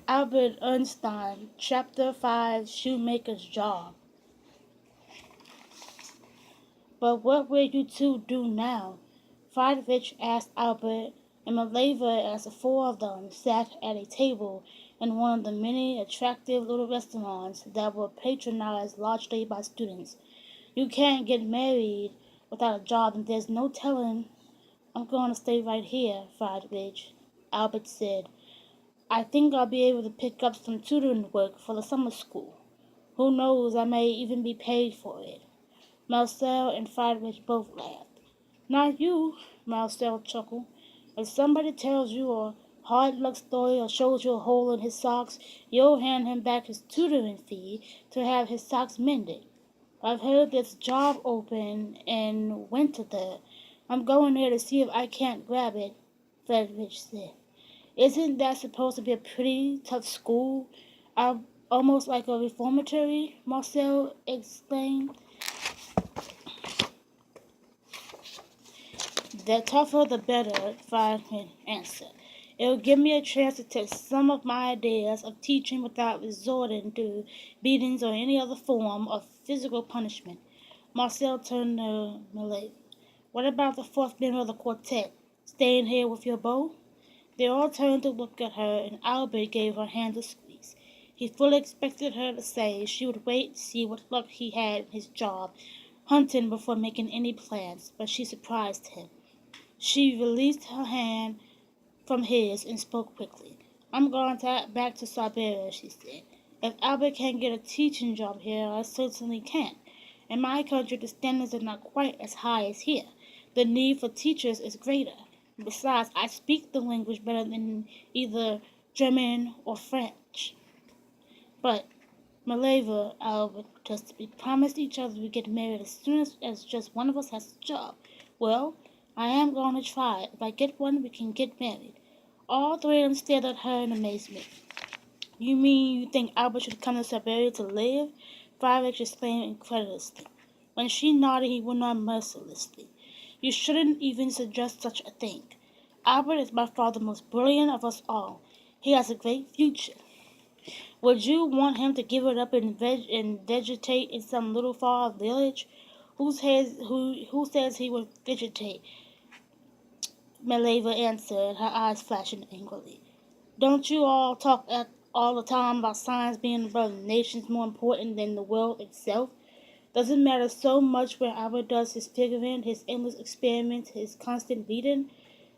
Albert Einstein, Chapter 5, Shoemaker's Job. But what will you two do now? Friedrich asked Albert, and Maleva, as the four of them sat at a table in one of the many attractive little restaurants that were patronized largely by students. You can't get married without a job, and there's no telling. I'm going to stay right here, Friedrich, Albert said. I think I'll be able to pick up some tutoring work for the summer school. Who knows, I may even be paid for it. Marcel and Friedrich both laughed. Not you, Marcel chuckled. If somebody tells you a hard luck story or shows you a hole in his socks, you'll hand him back his tutoring fee to have his socks mended. I've heard there's a job open in Winter. I'm going there to see if I can't grab it, Friedrich said. Isn't that supposed to be a pretty tough school? Almost like a reformatory, Marcel exclaimed. The tougher the better, Friedman answered. It'll give me a chance to test some of my ideas of teaching without resorting to beatings or any other form of physical punishment. Marcel turned to Malay. What about the fourth member of the quartet? Staying here with your bow? They all turned to look at her, and Albert gave her hand a squeeze. He fully expected her to say she would wait to see what luck he had in his job, hunting before making any plans, but she surprised him. She released her hand from his and spoke quickly. I'm going back to Siberia, she said. If Albert can't get a teaching job here, I certainly can't. In my country, the standards are not quite as high as here. The need for teachers is greater. Besides, I speak the language better than either German or French. But Maleva, Albert protested, we promised each other we'd get married as soon as just one of us has a job. Well, I am going to try. If I get one, we can get married. All three of them stared at her in amazement. You mean you think Albert should come to Siberia to live? Friedrich exclaimed incredulously. When she nodded, he went on mercilessly. You shouldn't even suggest such a thing. Albert is by far the most brilliant of us all. He has a great future. Would you want him to give it up and vegetate in some little far village? Who says he would vegetate? Maleva answered, her eyes flashing angrily. Don't you all talk all the time about science being about nations more important than the world itself? Doesn't matter so much where Albert does his figuring, his endless experiments, his constant reading.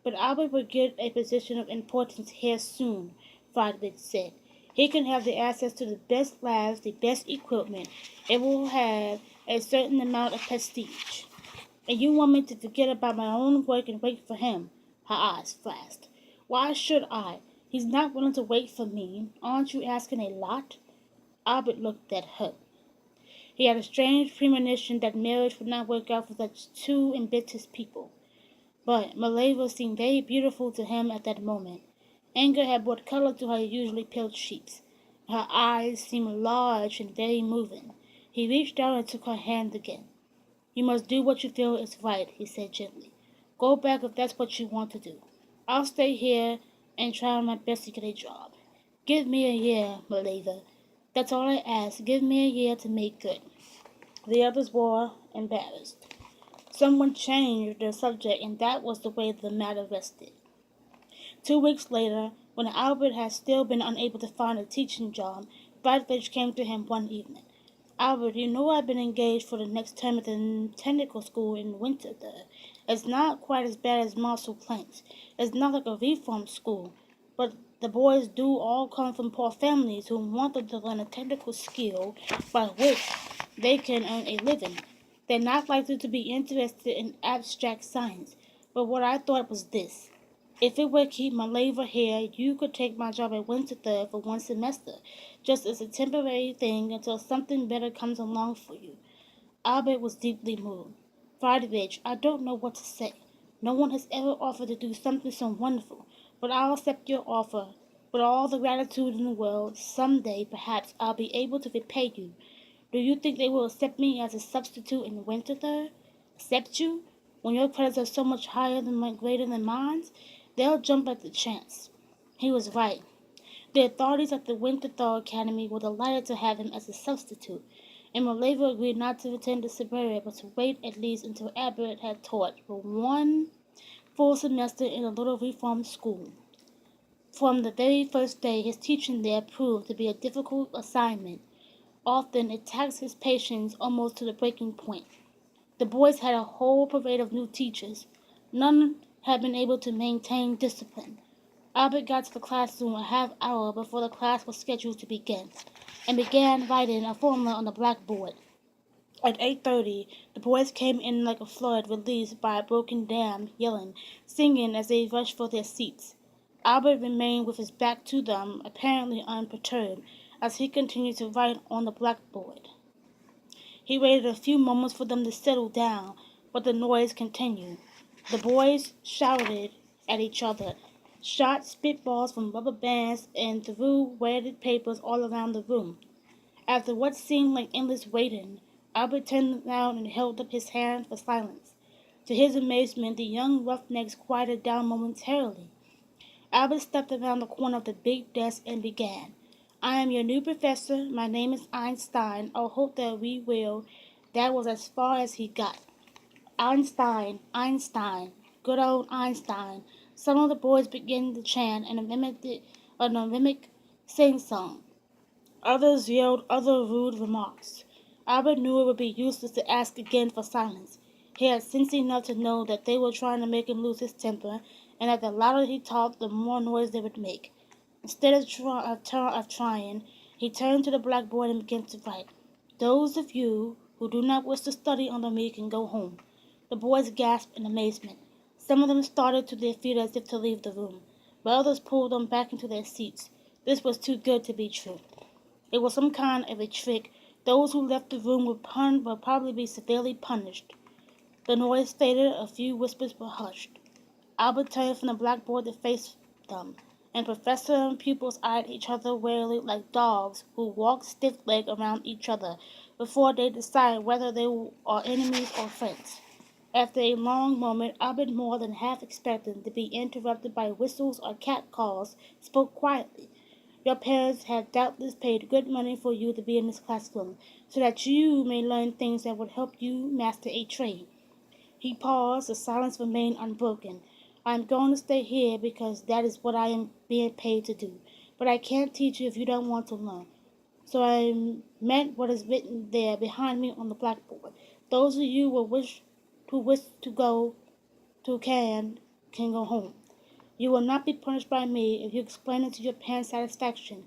But Albert will get a position of importance here soon, Friedrich said. He can have the access to the best labs, the best equipment. It will have a certain amount of prestige. And you want me to forget about my own work and wait for him? Her eyes flashed. Why should I? He's not willing to wait for me. Aren't you asking a lot? Albert looked at her. He had a strange premonition that marriage would not work out for such two ambitious people. But Maleva seemed very beautiful to him at that moment. Anger had brought color to her usually pale cheeks. Her eyes seemed large and very moving. He reached out and took her hand again. You must do what you feel is right, he said gently. Go back if that's what you want to do. I'll stay here and try my best to get a job. Give me a year, Maleva. That's all I ask. Give me a year to make good. The others were embarrassed. Someone changed the subject, and that was the way the matter rested. 2 weeks later, when Albert had still been unable to find a teaching job, Friedrich came to him one evening. Albert, you know I've been engaged for the next term at the technical school in Winter. It's not quite as bad as Marshall claims. It's not like a reform school, but the boys do all come from poor families who want them to learn a technical skill by which they can earn a living. They're not likely to be interested in abstract science, but what I thought was this. If it would keep my labor here, you could take my job at Winterthur for one semester, just as a temporary thing until something better comes along for you. Albert was deeply moved. Friedrich, I don't know what to say. No one has ever offered to do something so wonderful, but I'll accept your offer. With all the gratitude in the world, someday perhaps I'll be able to repay you. Do you think they will accept me as a substitute in Winterthur? Accept you? When your credits are so much greater than mine? They'll jump at the chance. He was right. The authorities at the Winterthur Academy were delighted to have him as a substitute, and Maleva agreed not to return to Siberia but to wait at least until Albert had taught for one full semester in a little reform school. From the very first day, his teaching there proved to be a difficult assignment. Often it taxed his patience almost to the breaking point. The boys had a whole parade of new teachers. None had been able to maintain discipline. Albert got to the classroom a half hour before the class was scheduled to begin, and began writing a formula on the blackboard. At 8:30, the boys came in like a flood released by a broken dam, yelling, singing as they rushed for their seats. Albert remained with his back to them, apparently unperturbed, as he continued to write on the blackboard. He waited a few moments for them to settle down, but the noise continued. The boys shouted at each other, shot spitballs from rubber bands, and threw weighted papers all around the room. After what seemed like endless waiting, Albert turned around and held up his hand for silence. To his amazement, the young roughnecks quieted down momentarily. Albert stepped around the corner of the big desk and began. "I am your new professor. My name is Einstein. I hope that we will." That was as far as he got. Einstein, Einstein, good old Einstein. Some of the boys began to chant and mimic sing-song. Others yelled other rude remarks. Albert knew it would be useless to ask again for silence. He had sense enough to know that they were trying to make him lose his temper, and that the louder he talked, the more noise they would make. Instead of trying, he turned to the blackboard and began to write. "Those of you who do not wish to study under me can go home." The boys gasped in amazement. Some of them started to their feet as if to leave the room, but others pulled them back into their seats. This was too good to be true. It was some kind of a trick. Those who left the room would probably be severely punished. The noise faded, a few whispers were hushed. Albert turned from the blackboard to face them, and professor and pupils eyed each other warily like dogs who walk stiff-legged around each other before they decide whether they are enemies or friends. After a long moment, Albert, more than half expecting to be interrupted by whistles or catcalls, spoke quietly. "Your parents have doubtless paid good money for you to be in this classroom, so that you may learn things that would help you master a trade." He paused. The silence remained unbroken. "I am going to stay here because that is what I am being paid to do. But I can't teach you if you don't want to learn. So I meant what is written there behind me on the blackboard. Those of you who wish to go to can go home. You will not be punished by me if you explain it to your parents' satisfaction.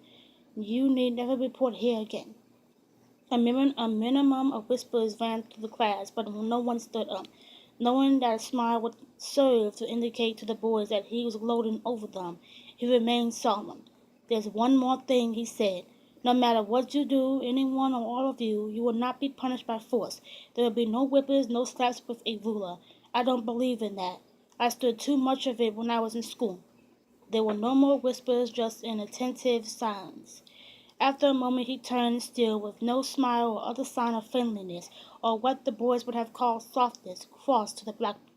You need never report here again." A minimum of whispers ran through the class, but no one stood up, knowing that a smile would serve to indicate to the boys that he was gloating over them. He remained solemn. "There's one more thing," he said. "No matter what you do, any one or all of you, you will not be punished by force. There will be no whippers, no slaps with a ruler. I don't believe in that. I stood too much of it when I was in school." There were no more whispers, just an attentive silence. After a moment he turned still, with no smile or other sign of friendliness, or what the boys would have called softness, crossed to the blackboard.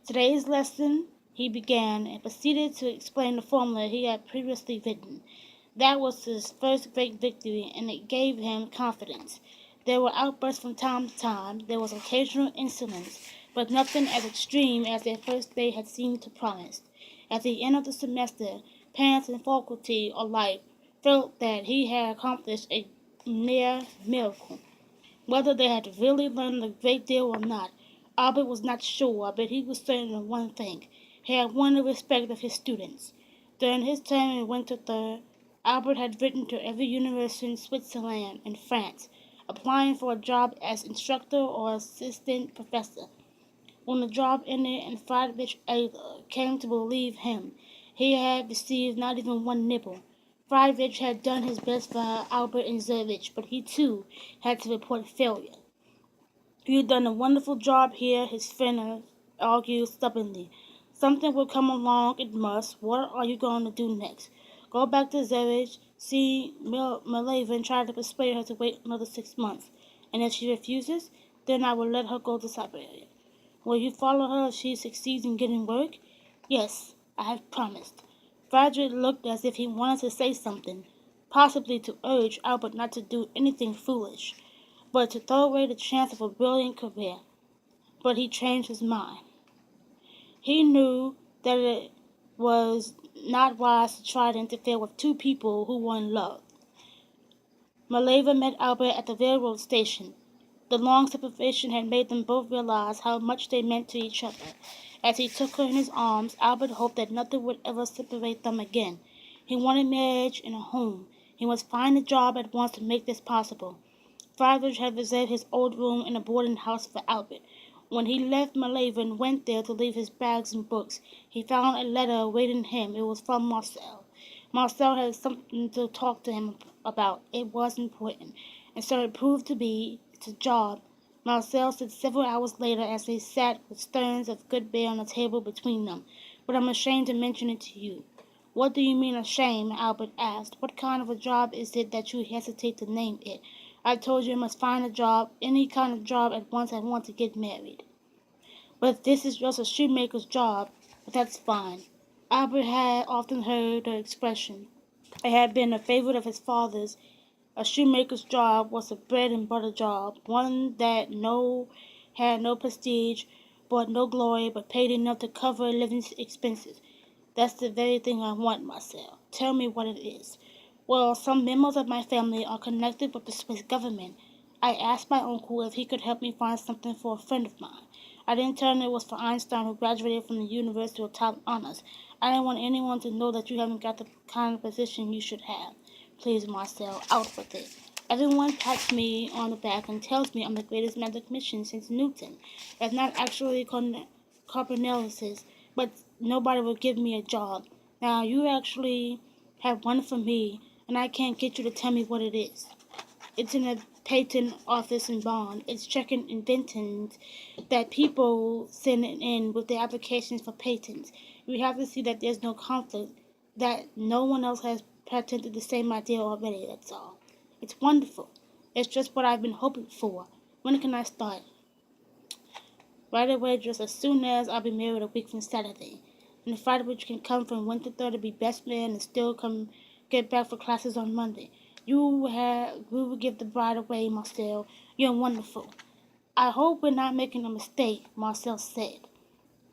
"Today's lesson," he began, and proceeded to explain the formula he had previously written. That was his first great victory, and it gave him confidence. There were outbursts from time to time, there was occasional insolence, but nothing as extreme as their first day had seemed to promise. At the end of the semester, parents and faculty alike felt that he had accomplished a near miracle. Whether they had really learned a great deal or not, Albert was not sure, but he was certain of one thing. He had won the respect of his students. During his term in Winterthur, Albert had written to every university in Switzerland and France, applying for a job as instructor or assistant professor. When the job ended and Friedrich Adler came to believe him, he had received not even one nibble. Friedrich had done his best for Albert and Zurich, but he too had to report failure. "You've done a wonderful job here," his friend argued stubbornly. "Something will come along, it must. What are you going to do next? Go back to Zurich, see Mileva and try to persuade her to wait another 6 months. And if she refuses, then I will let her go to Siberia. Will you follow her if she succeeds in getting work?" "Yes, I have promised." Frederick looked as if he wanted to say something, possibly to urge Albert not to do anything foolish, but to throw away the chance of a brilliant career. But he changed his mind. He knew that it was not wise to try to interfere with two people who were in love. Maleva met Albert at the railroad station. The long separation had made them both realize how much they meant to each other. As he took her in his arms, Albert hoped that nothing would ever separate them again. He wanted marriage and a home. He must find a job at once to make this possible. Friedrich had reserved his old room in a boarding house for Albert. When he left Maleva and went there to leave his bags and books, he found a letter awaiting him. It was from Marcel. Marcel had something to talk to him about. It was important, and so it proved to be. It's a job. Marcel said several hours later as they sat with steins of good beer on the table between them. But I'm ashamed to mention it to you. What do you mean ashamed? Albert asked. What kind of a job is it that you hesitate to name it? I told you I must find a job, any kind of job at once I want to get married. But this is just a shoemaker's job. But that's fine. Albert had often heard the expression. It had been a favorite of his father's. A shoemaker's job was a bread and butter job, one that had no prestige, brought no glory, but paid enough to cover living expenses. That's the very thing I want, Marcel. Tell me what it is. Well, some members of my family are connected with the Swiss government. I asked my uncle if he could help me find something for a friend of mine. I didn't tell him it was for Einstein, who graduated from the University with top honors. I didn't want anyone to know that you haven't got the kind of position you should have. Please, Marcel, out with it. Everyone pats me on the back and tells me I'm the greatest mathematician since Newton. That's not actually Copernicus, but nobody will give me a job. Now, you actually have one for me, and I can't get you to tell me what it is. It's in a patent office in Bonn. It's checking inventions that people send in with their applications for patents. We have to see that there's no conflict, that no one else has patented the same idea already, that's all. It's wonderful. It's just what I've been hoping for. When can I start? Right away, just as soon as I'll be married a week from Saturday. And Friedrich can come from winter to be best man and still come get back for classes on Monday. We will give the bride away, Marcel. You're wonderful. I hope we're not making a mistake, Marcel said.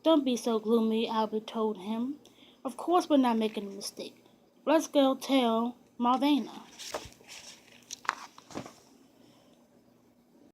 Don't be so gloomy, Albert told him. Of course we're not making a mistake. Let's go tell Malvina.